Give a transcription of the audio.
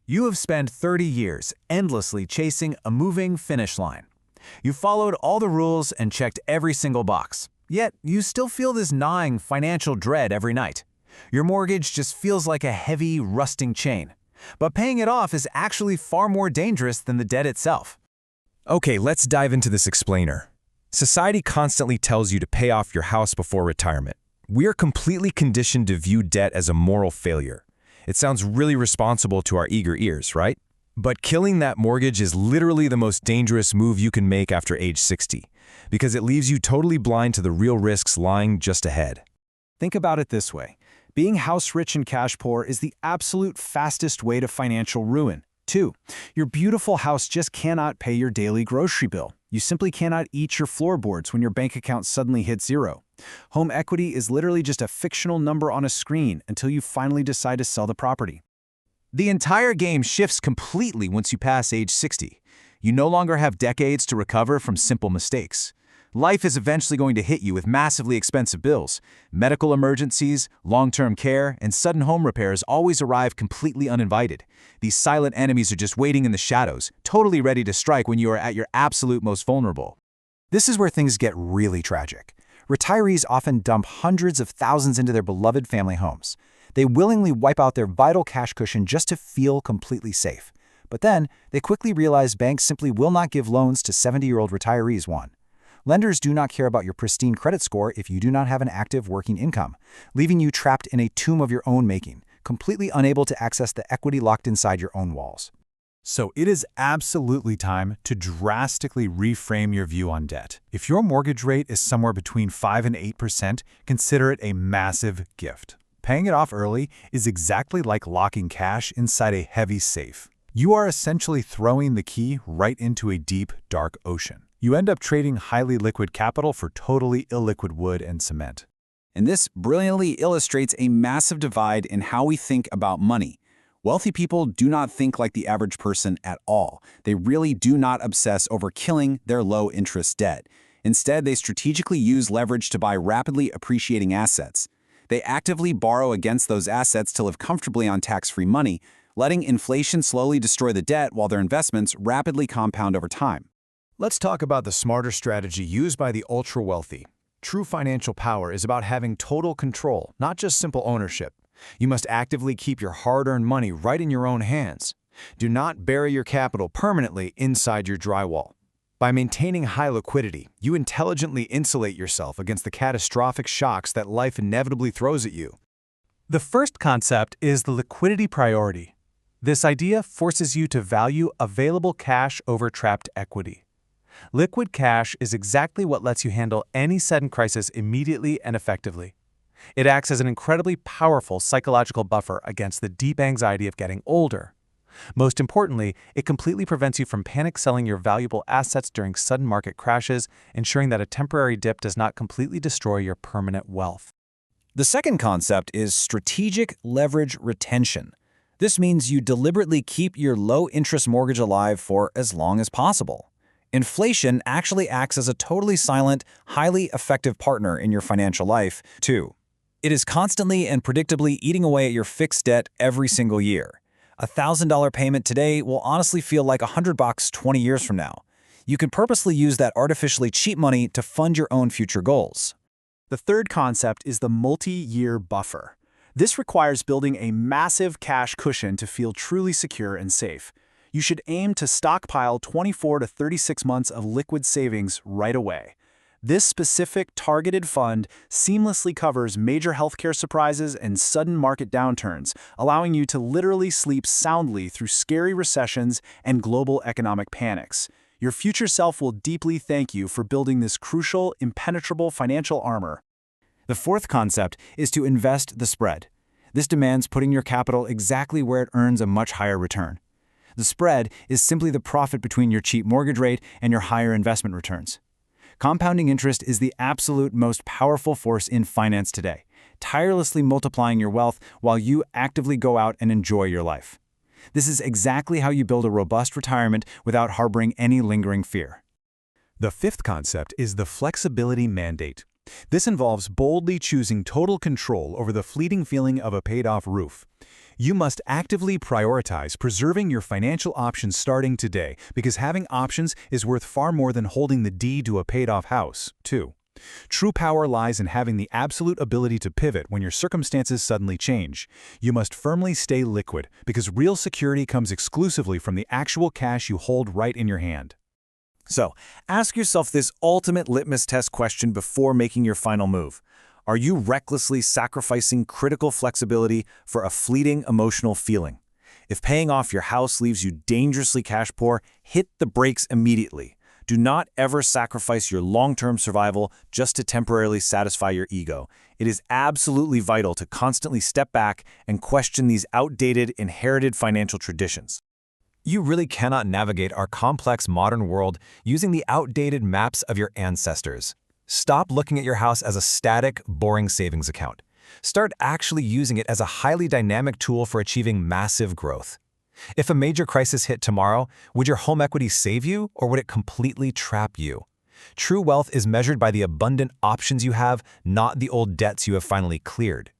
You have spent 30 years endlessly chasing a moving finish line. You followed all the rules and checked every single box. Yet, you still feel this gnawing financial dread every night. Your mortgage just feels like a heavy, rusting chain. But paying it off is actually far more dangerous than the debt itself. Okay, let's dive into this explainer. Society constantly tells you to pay off your house before retirement. We are completely conditioned to view debt as a moral failure. It sounds really responsible to our eager ears, right? But killing that mortgage is literally the most dangerous move you can make after age 60, because it leaves you totally blind to the real risks lying just ahead. Think about it this way. Being house rich and cash poor is the absolute fastest way to financial ruin. 2. Your beautiful house just cannot pay your daily grocery bill. You simply cannot eat your floorboards when your bank account suddenly hits zero. Home equity is literally just a fictional number on a screen until you finally decide to sell the property. The entire game shifts completely once you pass age 60. You no longer have decades to recover from simple mistakes. Life is eventually going to hit you with massively expensive bills. Medical emergencies, long-term care, and sudden home repairs always arrive completely uninvited. These silent enemies are just waiting in the shadows, totally ready to strike when you are at your absolute most vulnerable. This is where things get really tragic. Retirees often dump hundreds of thousands into their beloved family homes. They willingly wipe out their vital cash cushion just to feel completely safe. But then, they quickly realize banks simply will not give loans to 70-year-old retirees. Lenders do not care about your pristine credit score if you do not have an active working income, leaving you trapped in a tomb of your own making, completely unable to access the equity locked inside your own walls. So it is absolutely time to drastically reframe your view on debt. If your mortgage rate is somewhere between 5 and 8%, consider it a massive gift. Paying it off early is exactly like locking cash inside a heavy safe. You are essentially throwing the key right into a deep, dark ocean. You end up trading highly liquid capital for totally illiquid wood and cement. And this brilliantly illustrates a massive divide in how we think about money. Wealthy people do not think like the average person at all. They really do not obsess over killing their low-interest debt. Instead, they strategically use leverage to buy rapidly appreciating assets. They actively borrow against those assets to live comfortably on tax-free money, letting inflation slowly destroy the debt while their investments rapidly compound over time. Let's talk about the smarter strategy used by the ultra-wealthy. True financial power is about having total control, not just simple ownership. You must actively keep your hard-earned money right in your own hands. Do not bury your capital permanently inside your drywall. By maintaining high liquidity, you intelligently insulate yourself against the catastrophic shocks that life inevitably throws at you. The first concept is the liquidity priority. This idea forces you to value available cash over trapped equity. Liquid cash is exactly what lets you handle any sudden crisis immediately and effectively. It acts as an incredibly powerful psychological buffer against the deep anxiety of getting older. Most importantly, it completely prevents you from panic selling your valuable assets during sudden market crashes, ensuring that a temporary dip does not completely destroy your permanent wealth. The second concept is strategic leverage retention. This means you deliberately keep your low-interest mortgage alive for as long as possible. Inflation actually acts as a totally silent, highly effective partner in your financial life, too. It is constantly and predictably eating away at your fixed debt every single year. A $1,000 payment today will honestly feel like $100 20 years from now. You can purposely use that artificially cheap money to fund your own future goals. The third concept is the multi-year buffer. This requires building a massive cash cushion to feel truly secure and safe. You should aim to stockpile 24 to 36 months of liquid savings right away. This specific targeted fund seamlessly covers major healthcare surprises and sudden market downturns, allowing you to literally sleep soundly through scary recessions and global economic panics. Your future self will deeply thank you for building this crucial, impenetrable financial armor. The fourth concept is to invest the spread. This demands putting your capital exactly where it earns a much higher return. The spread is simply the profit between your cheap mortgage rate and your higher investment returns. Compounding interest is the absolute most powerful force in finance today, tirelessly multiplying your wealth while you actively go out and enjoy your life. This is exactly how you build a robust retirement without harboring any lingering fear. The fifth concept is the flexibility mandate. This involves boldly choosing total control over the fleeting feeling of a paid-off roof. You must actively prioritize preserving your financial options starting today, because having options is worth far more than holding the deed to a paid-off house, too. True power lies in having the absolute ability to pivot when your circumstances suddenly change. You must firmly stay liquid, because real security comes exclusively from the actual cash you hold right in your hand. So, ask yourself this ultimate litmus test question before making your final move. Are you recklessly sacrificing critical flexibility for a fleeting emotional feeling? If paying off your house leaves you dangerously cash poor, hit the brakes immediately. Do not ever sacrifice your long-term survival just to temporarily satisfy your ego. It is absolutely vital to constantly step back and question these outdated, inherited financial traditions. You really cannot navigate our complex modern world using the outdated maps of your ancestors. Stop looking at your house as a static, boring savings account. Start actually using it as a highly dynamic tool for achieving massive growth. If a major crisis hit tomorrow, would your home equity save you, or would it completely trap you? True wealth is measured by the abundant options you have, not the old debts you have finally cleared.